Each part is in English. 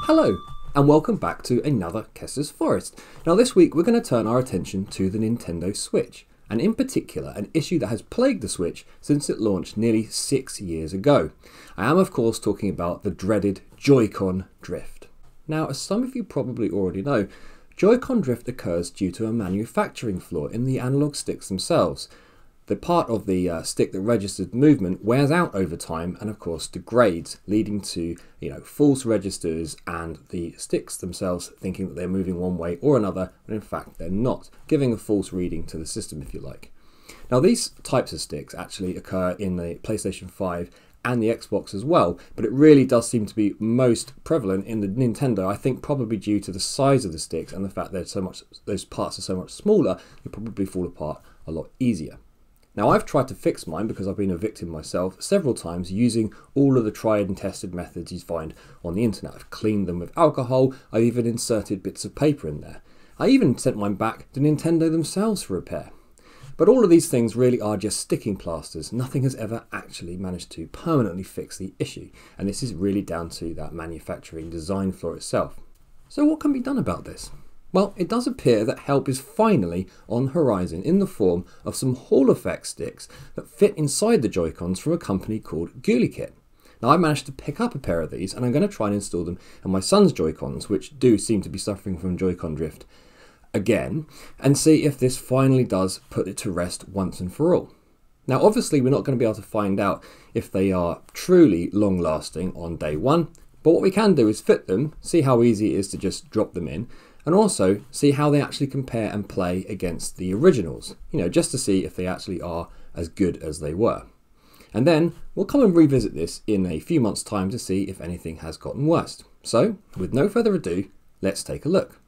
Hello, and welcome back to another Kesser's Forest. Now this week we're going to turn our attention to the Nintendo Switch, and in particular an issue that has plagued the Switch since it launched nearly 6 years ago. I am of course talking about the dreaded Joy-Con drift. Now as some of you probably already know, Joy-Con drift occurs due to a manufacturing flaw in the analog sticks themselves. The part of the stick that registers movement wears out over time and of course degrades, leading to false registers and the sticks themselves thinking that they're moving one way or another, when in fact they're not, giving a false reading to the system if you like. Now these types of sticks actually occur in the PlayStation 5 and the Xbox as well, but it really does seem to be most prevalent in the Nintendo, I think probably due to the size of the sticks and the fact that those parts are so much smaller, they probably fall apart a lot easier. Now I've tried to fix mine because I've been a victim myself several times using all of the tried and tested methods you find on the internet. I've cleaned them with alcohol, I've even inserted bits of paper in there. I even sent mine back to Nintendo themselves for repair. But all of these things really are just sticking plasters. Nothing has ever actually managed to permanently fix the issue, and this is really down to that manufacturing design flaw itself. So what can be done about this? Well, it does appear that help is finally on the horizon in the form of some Hall effect sticks that fit inside the Joy-Cons from a company called Gulikit. Now I managed to pick up a pair of these and I'm going to try and install them on my son's Joy-Cons, which do seem to be suffering from Joy-Con drift again, and see if this finally does put it to rest once and for all. Now obviously we're not going to be able to find out if they are truly long lasting on day one, but what we can do is fit them, see how easy it is to just drop them in, and also see how they actually compare and play against the originals, just to see if they actually are as good as they were. And then we'll come and revisit this in a few months' time to see if anything has gotten worse. So, with no further ado, let's take a look.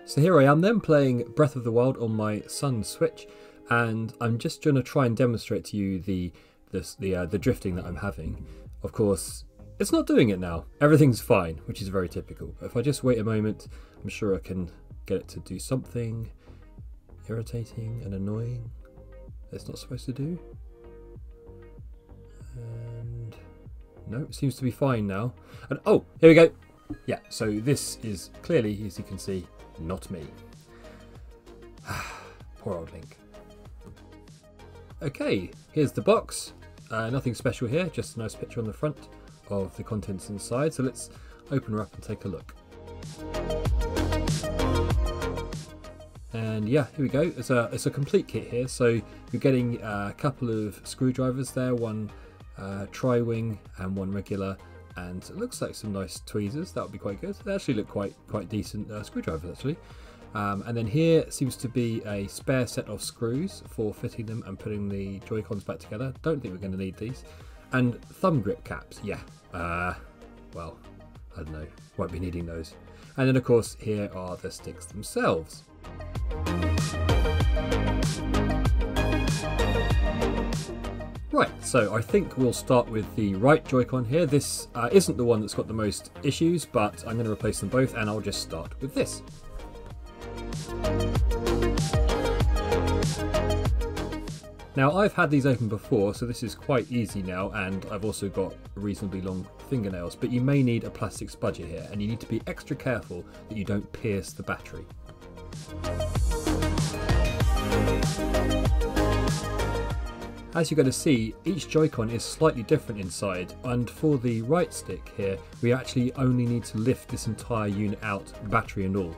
So here I am then playing Breath of the Wild on my son's Switch, and I'm just going to try and demonstrate to you the drifting that I'm having. Of course, it's not doing it now. Everything's fine, which is very typical. But if I just wait a moment, I'm sure I can get it to do something irritating and annoying that it's not supposed to do. And no, it seems to be fine now. And oh, here we go. Yeah, so this is clearly, as you can see, not me. Poor old Link. Okay, here's the box. Nothing special here, just a nice picture on the front of the contents inside, so let's open her up and take a look. And yeah, here we go. It's a complete kit here, so you're getting a couple of screwdrivers there, one tri-wing and one regular, and it looks like some nice tweezers. That would be quite good. They actually look quite decent screwdrivers actually. And then here seems to be a spare set of screws for fitting them and putting the Joy-Cons back together. Don't think we're going to need these. And thumb grip caps, yeah. Well, I don't know, won't be needing those. And then of course here are the sticks themselves. Right, so I think we'll start with the right Joy-Con here. This isn't the one that's got the most issues, but I'm going to replace them both and I'll just start with this. Now I've had these open before, so this is quite easy now, and I've also got reasonably long fingernails, but you may need a plastic spudger here, and you need to be extra careful that you don't pierce the battery. As you're going to see, each Joy-Con is slightly different inside, and for the right stick here, we actually only need to lift this entire unit out, battery and all.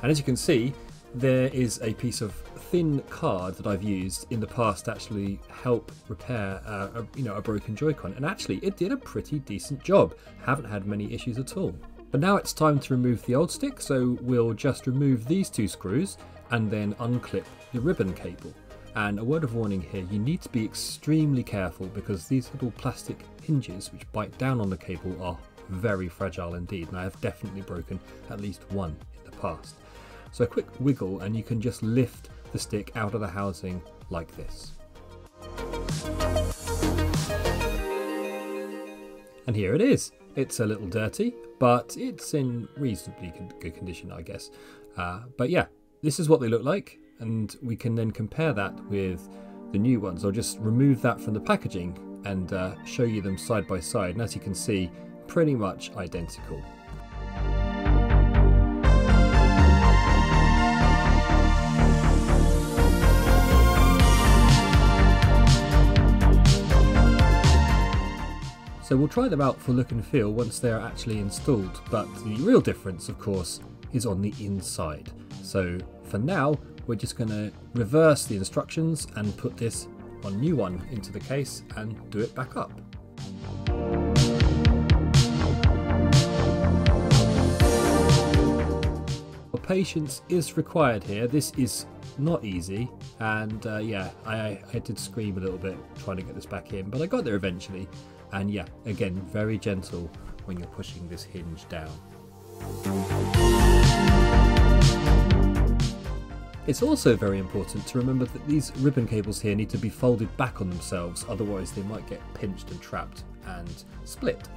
And as you can see, there is a piece of thin card that I've used in the past to actually help repair a broken Joy-Con, and actually it did a pretty decent job. Haven't had many issues at all. But now it's time to remove the old stick, so we'll just remove these two screws and then unclip the ribbon cable. And a word of warning here, you need to be extremely careful because these little plastic hinges which bite down on the cable are very fragile indeed, and I have definitely broken at least one in the past. So a quick wiggle and you can just lift the stick out of the housing like this. And here it is. It's a little dirty, but it's in reasonably good condition, I guess. But yeah, this is what they look like, and we can then compare that with the new ones. I'll just remove that from the packaging and show you them side by side. And as you can see, pretty much identical. So we'll try them out for look and feel once they're actually installed, but the real difference, of course, is on the inside. So for now, we're just going to reverse the instructions and put this new one into the case and do it back up. Well, patience is required here. This is not easy, and yeah, I did scream a little bit trying to get this back in, but I got there eventually. And yeah, again, very gentle when you're pushing this hinge down. It's also very important to remember that these ribbon cables here need to be folded back on themselves, otherwise they might get pinched and trapped and split.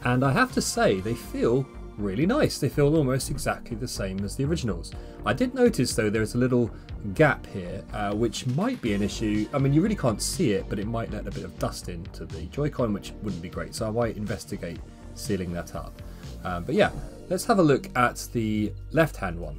And I have to say, they feel really nice. They feel almost exactly the same as the originals. I did notice though there's a little gap here, which might be an issue. I mean, you really can't see it, but it might let a bit of dust into the Joy-Con, which wouldn't be great. So I might investigate sealing that up. But yeah, let's have a look at the left-hand one.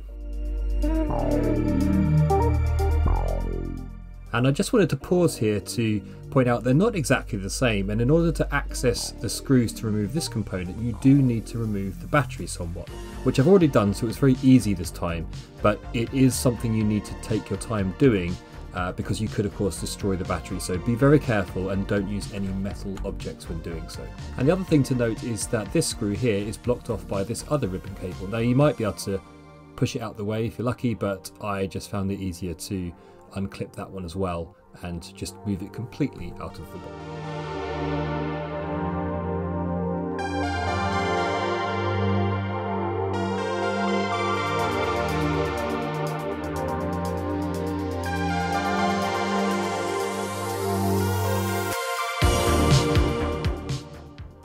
And I just wanted to pause here to point out they're not exactly the same, and in order to access the screws to remove this component, you do need to remove the battery somewhat, which I've already done, so it's very easy this time, but it is something you need to take your time doing because you could of course destroy the battery, so be very careful and don't use any metal objects when doing so. And the other thing to note is that this screw here is blocked off by this other ribbon cable. Now you might be able to push it out the way if you're lucky, but I just found it easier to unclip that one as well and just move it completely out of the box.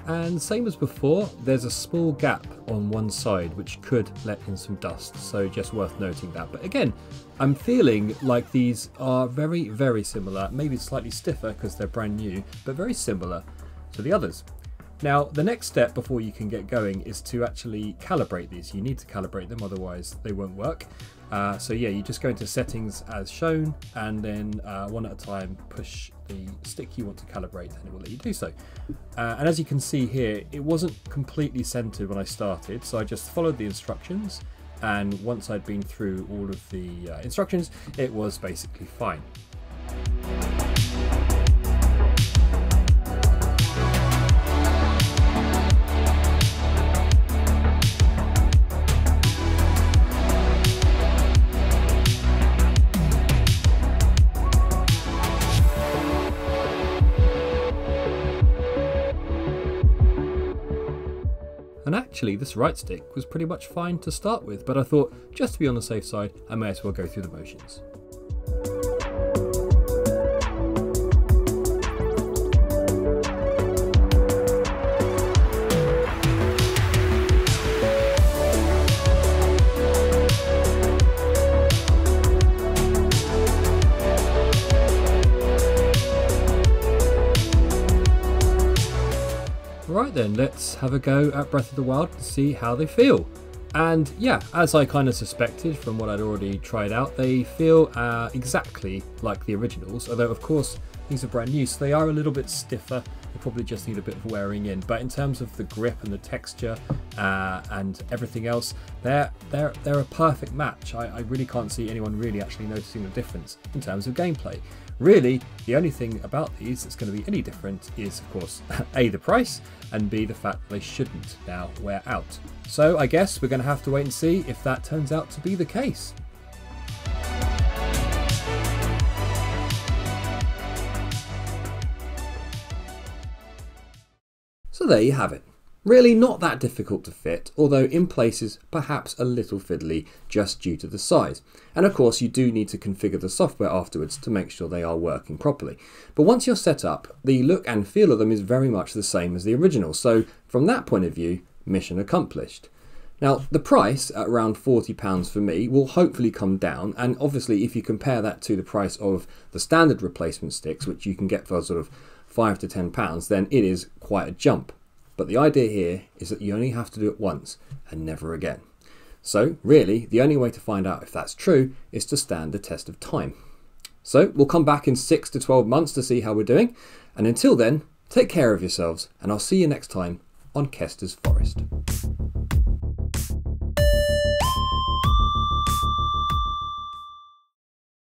And same as before, there's a small gap on one side which could let in some dust, so just worth noting that. But again, I'm feeling like these are very, very similar, maybe slightly stiffer because they're brand new, but very similar to the others. Now, the next step before you can get going is to actually calibrate these. You need to calibrate them, otherwise they won't work. So yeah, you just go into settings as shown, and then one at a time push the stick you want to calibrate, and it will let you do so. And as you can see here, it wasn't completely centered when I started, so I just followed the instructions, and once I'd been through all of the instructions, it was basically fine. And actually this right stick was pretty much fine to start with, but I thought just to be on the safe side, I may as well go through the motions. Right then, let's have a go at Breath of the Wild to see how they feel. And yeah, as I kind of suspected from what I'd already tried out, they feel exactly like the originals, although of course these are brand new, so they are a little bit stiffer. They probably just need a bit of wearing in, but in terms of the grip and the texture and everything else, they're a perfect match. I really can't see anyone really actually noticing the difference in terms of gameplay. Really, the only thing about these that's going to be any different is, of course, A, the price, and B, the fact that they shouldn't now wear out. So I guess we're going to have to wait and see if that turns out to be the case. So there you have it. Really not that difficult to fit, although in places perhaps a little fiddly just due to the size. And of course you do need to configure the software afterwards to make sure they are working properly. But once you're set up, the look and feel of them is very much the same as the original, so from that point of view, mission accomplished. Now the price at around £40 for me will hopefully come down, and obviously if you compare that to the price of the standard replacement sticks, which you can get for sort of £5 to £10, then it is quite a jump. But the idea here is that you only have to do it once and never again. So really, the only way to find out if that's true is to stand the test of time. So we'll come back in 6 to 12 months to see how we're doing. And until then, take care of yourselves, and I'll see you next time on Kester's Forest.